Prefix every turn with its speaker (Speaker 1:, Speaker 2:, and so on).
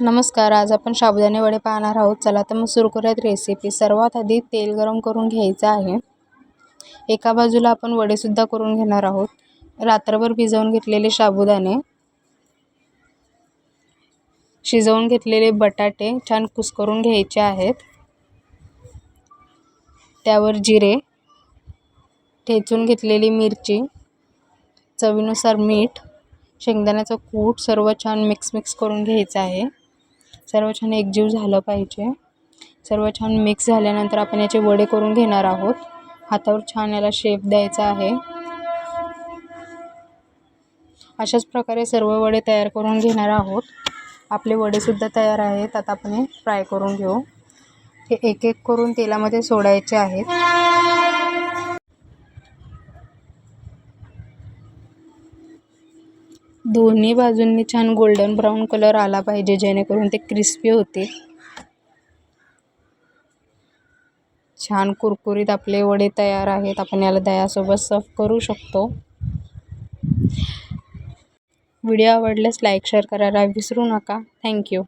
Speaker 1: नमस्कार. आज आपण साबुदाणे वडे पाहणार आहोत. चला तर मग सुरू करूयात रेसिपी. सर्वात आधी तेल गरम करून घ्यायचं आहे. एका बाजूला आपण वडेसुद्धा करून घेणार आहोत. रात्रभर भिजवून घेतलेले साबुदाणे, शिजवून घेतलेले बटाटे छान कुस्करून घ्यायचे आहेत. त्यावर जिरे, ठेचून घेतलेली मिरची, चवीनुसार मीठ, शेंगदाण्याचं कूट सर्व छान मिक्स करून घ्यायचं आहे. सर्व छान एकजीव झालं पाहिजे. सर्व छान मिक्स झाल्यानंतर आपण याचे वडे करून घेणार आहोत. हातावर छान याला शेप द्यायचा आहे. अशाच प्रकारे सर्व वडे तयार करून घेणार आहोत. आपले वडेसुद्धा तयार आहेत. आता आपण हे फ्राय करून घेऊ. हे एक एक करून तेलामध्ये सोडायचे आहेत. दोन्ही बाजूंनी छान गोल्डन ब्राऊन कलर आला पाहिजे, जेणेकरून ते क्रिस्पी होतील. छान कुरकुरीत आपले वडे तयार आहेत. आपण याला दह्यासोबत सर्व करू शकतो. व्हिडिओ आवडल्यास लाईक शेअर करायला विसरू नका. थँक्यू.